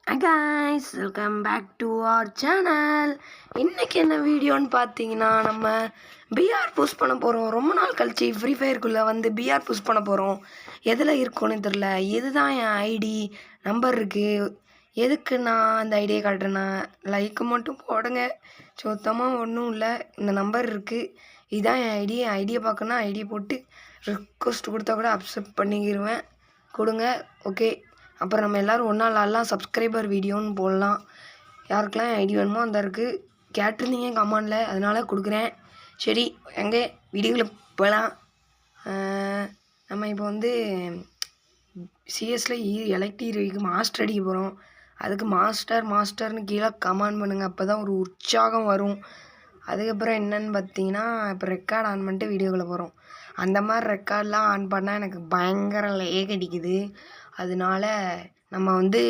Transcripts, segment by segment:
Hi guys, welcome back to our channel. இன்னைக்கு என்ன வீடியோன்னு பார்த்தீங்கன்னா நம்ம பிஆர் புஷ் பண்ண போகிறோம். ரொம்ப நாள் கழிச்சு ஃப்ரீ ஃபயருக்குள்ளே வந்து பிஆர் புஷ் பண்ண போகிறோம். எதில் இருக்குன்னு தெரில. இதுதான் என் ஐடி நம்பர் இருக்குது. எதுக்கு நான் அந்த ஐடியை காட்டுறேன்னா லைக்கு மட்டும் போடுங்க. சுத்தமாக ஒன்றும் இல்லை. இந்த நம்பர் இருக்குது. இதுதான் என் ஐடியை பார்க்கணுன்னா ஐடியை போட்டு ரிக்வஸ்ட் கொடுத்தா கூட அக்செப்ட் பண்ணிக்கிடுவேன். கொடுங்க. ஓகே, அப்புறம் நம்ம எல்லோரும் ஒன்றா விளாட்லாம். சப்ஸ்கிரைபர் வீடியோன்னு போடலாம். யாருக்கெல்லாம் ஐடி வேணுமோ அந்த இருக்குது கேட்டிருந்தீங்க கமெண்டில், அதனால் கொடுக்குறேன். சரி, எங்கே வீடியோவில் போகலாம். நம்ம இப்போ வந்து சிஎஸில் எலக்ட்ரிக் மாஸ்டர் அடிக்க போகிறோம். அதுக்கு மாஸ்டர்னு கீழே கமெண்ட் பண்ணுங்கள். அப்போ தான் ஒரு உற்சாகம் வரும். அதுக்கப்புறம் என்னென்னு பார்த்தீங்கன்னா, இப்போ ரெக்கார்ட் ஆன் பண்ணிட்டு வீடியோக்குள்ளே போகிறோம். அந்த மாதிரி ரெக்கார்ட்லாம் ஆன் பண்ணால் எனக்கு பயங்கர லேக் அடிக்குது. அதனால நம்ம வந்து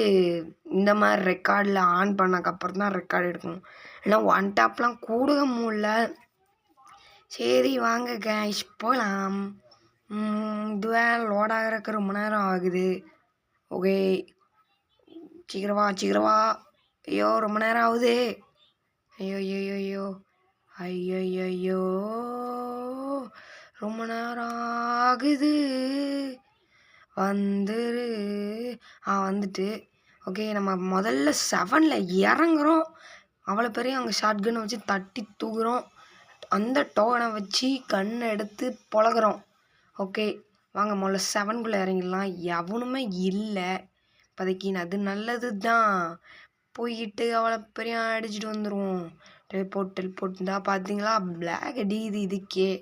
இந்த மாதிரி ரெக்கார்டில் ஆன் பண்ணக்கப்புறம் தான் ரெக்கார்டு எடுக்கணும். ஏன்னா ஒன் டாப்லாம் கூடுக முடியல. சரி வாங்க கைஸ் போகலாம். இதுவே லோட் ஆகிறதுக்கு ரொம்ப நேரம் ஆகுது. ஓகே, சீக்கிரவா. ஐயோ ரொம்ப நேரம் ஆகுது. ஐயோ ஐயோ ரொம்ப நேரம் ஆகுது. வந்துட்டு ஓகே, நம்ம முதல்ல 7ல் இறங்குறோம். அவ்வளோ பெரிய அங்கே ஷார்ட் கன்னை வச்சு தட்டி தூக்குறோம். அந்த டோனை வச்சு கண்ணை எடுத்து பொழகிறோம். ஓகே வாங்க முதல்ல 7க்குள்ளே இறங்கிடலாம். எவனுமே இல்லை இப்போதைக்கு. அது நல்லது தான். போய்கிட்டு அவ்வளோ பெரிய அடிச்சுட்டு வந்துடுவோம். டெலிபோர்ட் தான் பார்த்தீங்களா, பிளாக் அடிக்குது இதுக்கே.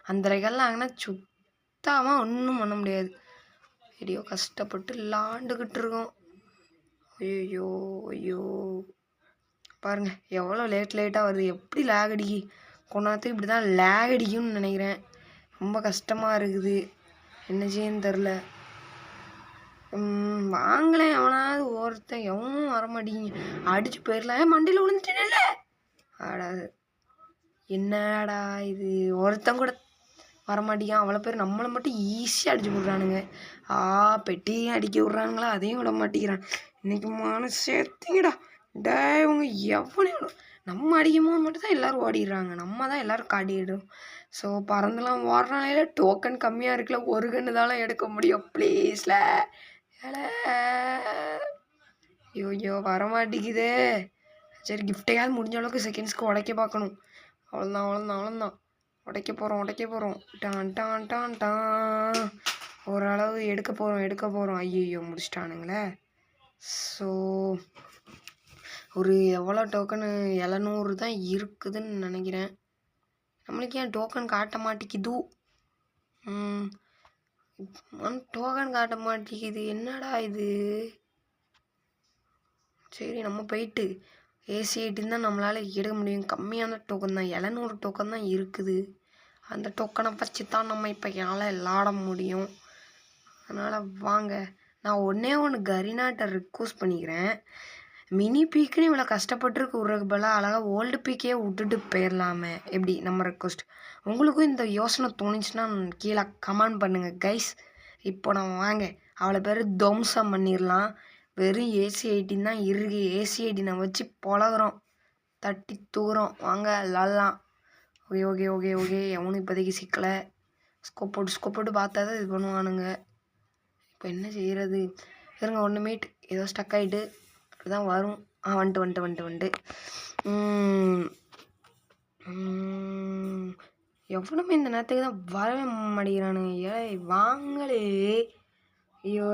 அந்த ரெகல்லாம் ஆகினா சுத்தமாக ஒன்றும் பண்ண முடியாது. ஐயோ கஷ்டப்பட்டு லாண்டுக்கிட்டு இருக்கோம். ஐயோ பாருங்க எவ்வளோ லேட்டாக வருது. எப்படி லேக் அடிக்கி கொண்டாத்துக்கு இப்படி தான் லேக் அடிக்கும்னு நினைக்கிறேன். ரொம்ப கஷ்டமாக இருக்குது. என்ன செய்யன்னு தெரில. வாங்கலேன் எவனாவது ஒருத்தன். எவனும் வரமாட்டேங்க. அடிச்சு போயிடலாம். மண்டியில் விழுந்துட்டேன்ல. ஆடாது என்னடா இது. ஒருத்தன் கூட வரமாட்டேங்க. அவ்வளோ பேர் நம்மளை மட்டும் ஈஸியாக அடிச்சு விட்றானுங்க. பெட்டியும் அடிக்க விட்றானுங்களா, அதையும் விட மாட்டேங்கிறான். இன்றைக்கி சேர்த்திங்கடா டே. இவங்க எவனையும் நம்ம அடிக்கும் போது மட்டும் தான் எல்லோரும் ஓடிடுறாங்க. நம்ம தான் எல்லோரும் காட்டிடுறோம். ஸோ பறந்துலாம் ஓடுறாங்க. டோக்கன் கம்மியாக இருக்குல்ல, ஒரு கன்று தானே எடுக்க முடியும் ப்ளீஸில். ஐயோ வரமாட்டேங்குதே. சரி, கிஃப்டையாவது முடிஞ்ச அளவுக்கு செகண்ட்ஸ்க்கு உடைக்க பார்க்கணும். அவ்வளோதான். உடைக்க போகிறோம். டான். ஓரளவு எடுக்க போகிறோம். ஐயோ முடிச்சிட்டானுங்களே. ஸோ ஒரு எவ்வளோ டோக்கனு 700 தான் இருக்குதுன்னு நினைக்கிறேன். நம்மளுக்கு ஏன் டோக்கன் காட்ட மாட்டேங்குது? டோக்கன் காட்ட மாட்டேங்குது, என்னடா இது. சரி, நம்ம போயிட்டு ஏசி 18 தான் நம்மளால் எடுக்க முடியும். கம்மியான டோக்கன் தான், 700 டோக்கன் தான் இருக்குது. அந்த டோக்கனை வச்சு தான் நம்ம இப்போ விளாட முடியும். அதனால் வாங்க, நான் ஒன்று கரினாட்டை ரிக்வஸ்ட் பண்ணிக்கிறேன். மினி பீக்குன்னு இவ்வளோ கஷ்டப்பட்டுருக்கு விட்றதுக்கு பதிலாக அழகாக ஓல்டு பீக்கே விட்டுட்டு போயிடலாமே. எப்படி நம்ம ரிக்வஸ்ட். உங்களுக்கும் இந்த யோசனை தோணுச்சுன்னா கீழே கமெண்ட் பண்ணுங்கள் கைஸ். இப்போ நம்ம வாங்க அவ்வளோ பேர் துவம்சம் பண்ணிடலாம். வெறும் ஏசி 18 தான் இருக்குது. ஏசி 18 வச்சு பழகிறோம், தட்டி தூக்குறோம். வாங்க விளாட்லாம். ஓகே. எவனும் இப்போதைக்கு சிக்கலை. ஸ்கோப் போட்டு பார்த்தா தான் இது பண்ணுவானுங்க. இப்போ என்ன செய்கிறது? இருங்க, 1 மீட் ஏதோ ஸ்டக் ஆகிட்டு அப்படிதான் வரும். வந்துட்டு எவ்வளவுமே இந்த நேரத்துக்கு தான் வரவே மாட்டேங்கிறானுங்க. வாங்களே. ஐயோ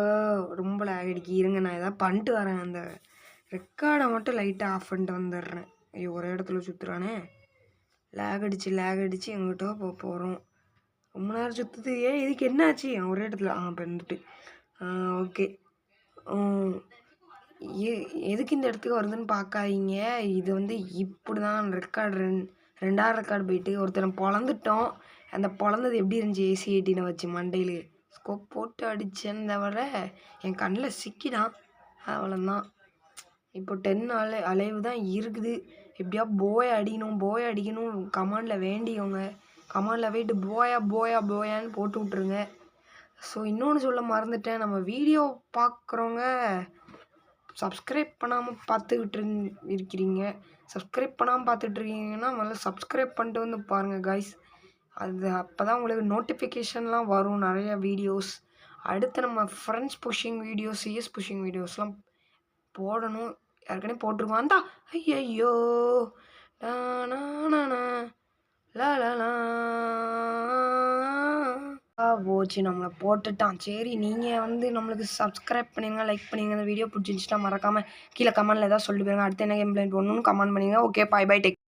ரொம்ப லேக் அடிக்கி. இருங்க, நான் எதாவது பண்ணிட்டு வரேன். அந்த ரெக்கார்டை மட்டும் லைட்டாக ஆஃப் பண்ணிட்டு வந்துடுறேன். ஐயோ ஒரே இடத்துல சுற்றுறானே. லேக் அடிச்சு எங்கிட்ட போகிறோம். ரொம்ப நேரம் சுற்றுது. இதுக்கு என்னாச்சு? ஒரே இடத்துல இப்போ இருந்துட்டு. ஓகே, எதுக்கு இந்த இடத்துக்கு வருதுன்னு பார்க்காதீங்க. இது வந்து இப்படி தான் ரெக்கார்டு. 2வது ரெக்கார்டு போயிட்டு ஒருத்தர் பொழந்துட்டோம். அந்த பொழந்தது எப்படி இருந்துச்சு? ஏசி 18 வச்சு மண்டையில் ஸ்கோப் போட்டு அடித்தேன்னு தவிர என் கண்ணில் சிக்கிடான். அவ்வளோதான். இப்போ 10 அலைவு தான் இருக்குது. எப்படியா போய் அடிக்கணும். கமாண்டில் வேண்டிக்கோங்க. கமாண்டில் போயிட்டு போயான்னு போட்டு விட்ருங்க. ஸோ இன்னொன்று சொல்ல மறந்துட்டேன். நம்ம வீடியோ பார்க்குறவங்க சப்ஸ்கிரைப் பண்ணாமல் பார்த்துக்கிட்டு இருக்கிறீங்க. சப்ஸ்கிரைப் பண்ணாமல் பார்த்துட்டு இருக்கீங்கன்னா முதல்ல சப்ஸ்கிரைப் பண்ணிட்டு வந்து பாருங்கள் காய்ஸ். அது அப்போ தான் உங்களுக்கு நோட்டிஃபிகேஷன்லாம் வரும் நிறைய வீடியோஸ். அடுத்து நம்ம friends pushing videos, CS pushing வீடியோஸ்லாம் போடணும். ஏற்கனவே போட்டிருக்கோம். அந்தா ஐயையோ போச்சு, நம்மளை போட்டுட்டான். சரி, நீங்கள் வந்து நம்மளுக்கு சப்ஸ்கிரைப் பண்ணிடுங்க, லைக் பண்ணிடுங்க. இந்த வீடியோ பிடிச்சிருந்துச்சுன்னா மறக்காமல் கீழே கமெண்ட்டில் ஏதாவது சொல்லிட்டு போயிருங்க. அடுத்து என்ன கேம் பிளான் போடணும்னு கமெண்ட் பண்ணிடுங்க. Okay, bye bye, take.